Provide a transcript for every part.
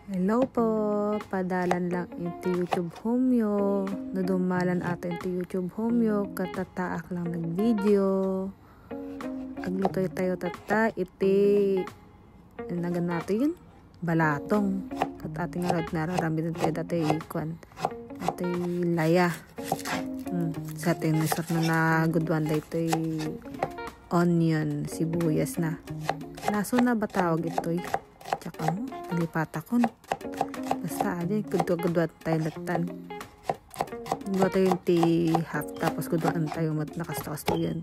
Hello po, padalan lang into YouTube Homyo. Nadumalan ato into YouTube Homyo, katataak lang nag-video. Aglutoy tayo tata, iti nagan nato yun, balatong. Kat ating arad nararami din tayo dati ikon. Ito laya. Sa ating nasar na nagudwan da ito onion, sibuyas na. Laso na ba tawag ito tsaka mo, nalipatakon. Basta aja, gudwa-gudwa tayo latan. Gudwa tayo yung ti-half, tapos gudwaan tayo mat nakasto-kasto yan.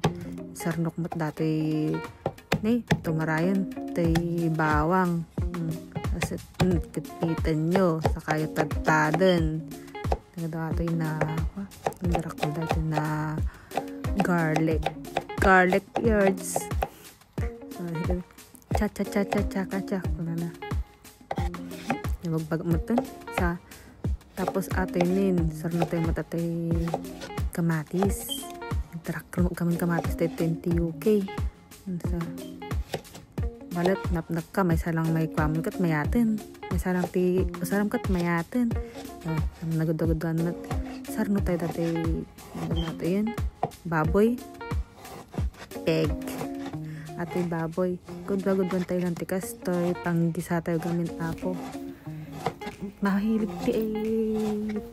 Sarnok mat dati, tumarayan, tayo bawang. Kasi, kitpitan nyo, sa kayo tagtadan. Nagadawa tayo na, nagdarak ko dati na garlic yards. Cha-cha-cha-cha-cha-cha-cha. Kuna na. Magbag mo ito. Tapos atinin. Sarno tayo matatay kamatis. Nagtarak kami kamatis tayo 20 UK. Balat, napnak ka. May salang may kwamon kat mayatin. May salang usaram kat mayatin. Nagudagudgan nat. Sarno tayo dati. Nato yun. Baboy. Egg. Ate baboy. Gudwa-gudwan tayo ng tikas. Toy, panggisa tayo gamin apo. Mahilig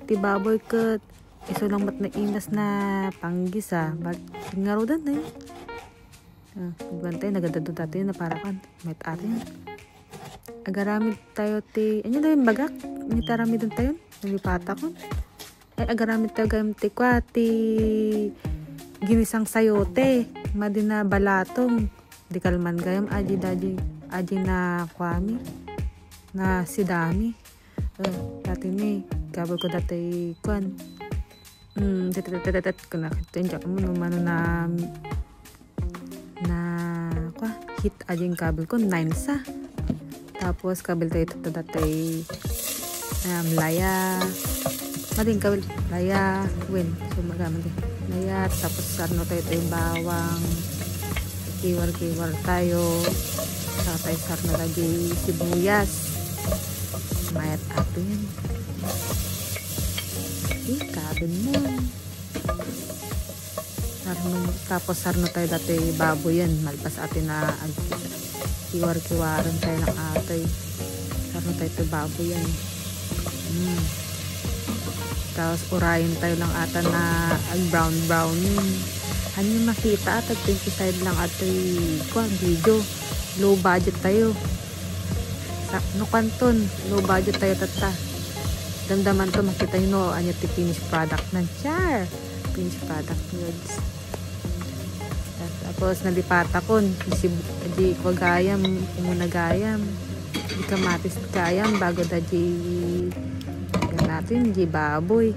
ti baboy kat. Iso lang mat na inas na panggisa. Ngaro dan na yun. Gudwan tayo. Nagadado tayo na parakan. May taari yun. Agaramid tayo ti. Ano na yung bagak? Nitaramid dun tayo. Nalipata ko. Agaramid tayo gayam ti kwa. Ti ginisang sayote. Madina balatong. Di kalman gayam aji na kwami na sidami dati ni gabal ko dati kwan ko nakita yung jack mo numano na kwa hit aji yung kabel ko 9 sa tapos kabel tayo ito dati laya mading kabel laya so magaman din laya tapos sarno tayo yung bawang kiwar tayo tatay sar na lagi sibuyas mayat ato yun kabin mo tapos sarno tayo dati baboy yan malpas atin na kiwar-kiwaran tayo ng atay sarno tayo ito baboy yan tapos urayin tayo lang ata na brown ano makita at 20 side lang at video low budget tayo no kanton low budget tayo tata damdaman to makita nyo ano ti finished product ng char finished product goods tapos nalipata ko di ko gayam umuna gayam di kamatis gayam bago da di natin di baboy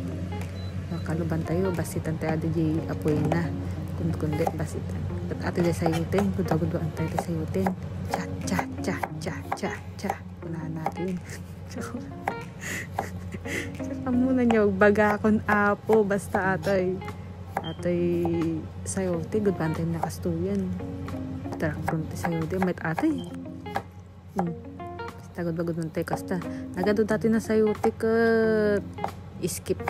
kaluban tayo basitan tayo di apoy na kundi basitan at ate sayutin gudwa-gudwaan tayo sayutin cha wala natin saka muna nyo baga akong apo basta atay sayutin gudwaan tayo nakastuyan tarak from sayutin may atay basta gudwa-gudwaan tayo kasta nagado dati na sayutin kat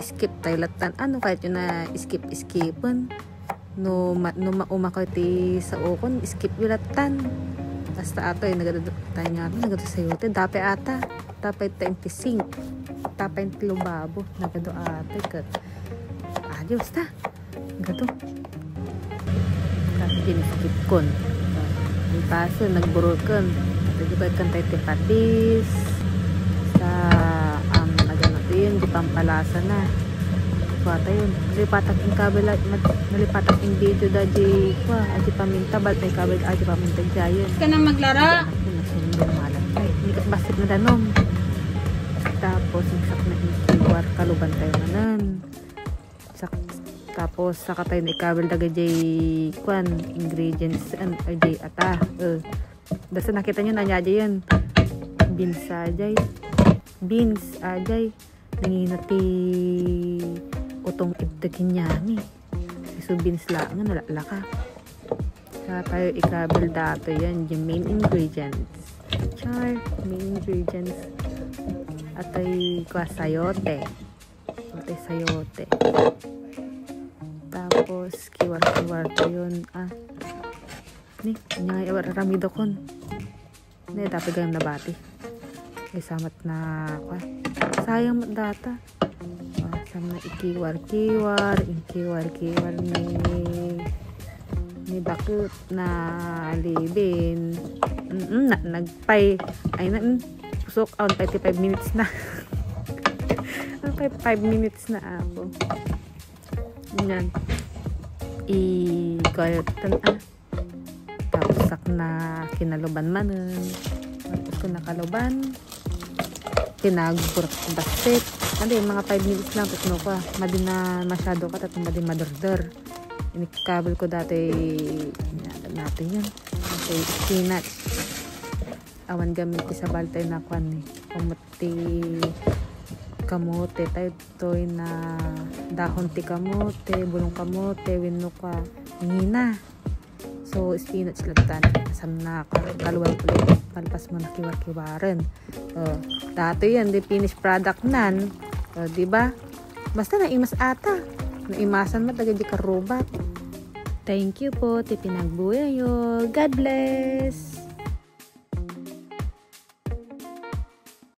skip tayo latan ano kahit yun na skip-skipan no maumakaw ti sa ukon skip yulatan basta ato nagadatayo nga nagado sayote dape ata tapay tayong tising tapay tilo babo nagado ate kat basta nagado kasi skip kon yung paso nagburol kon nagabay kan tayo tipatis sa nagano yun di pampalasa na bata yun nalipatak yung kabel nalipatak yung video da di kwa aji paminta bal may kabel aji paminta jayon ka na maglara hindi ka basit na danom tapos nagsak na ikiwar kaluban tayo nanan tapos saka tayo na ikabel daga jay kwan ingredients ajay ata basta nakita nyo na aja yun beans ajay nanginati utong itagin niya ni so beans lang nalalaka sa tayo ikabel dato yan yung main ingredients main ingredients at ay sayote. At sayote. Tapos kiwar to yun. Ni nya ramido kon. Ne dapat gayam na bati. Isamat na sayang mat data. Sama ikiwar ni bakit na libin. Nagpay ay na pusok 35 minutes na. 5 minutes na ako. Yan. I-gayatan tapos sak na kinaluban manen. Tapos ko nakaluban pinagburak ang basit. Mga 5 minutes lang tutno ko. Madi na masyado ka tatong madi madurder. Inikabel ko dati natin yan. Okay, spinach. Awan gamit sa baltay na kwan eh. Kumuti kamote tayo toy na dahon ti kamote, bulong kamote, wino ka ngina. So spinach lagtan asam na kaluwal ko palpas mo na kiwar-kiwaran. Dati yan di finished product nan. Di ba? Basta naimas ata. Naimasan mo tagay di karubat. Thank you po ti pinagbuyayo. God bless.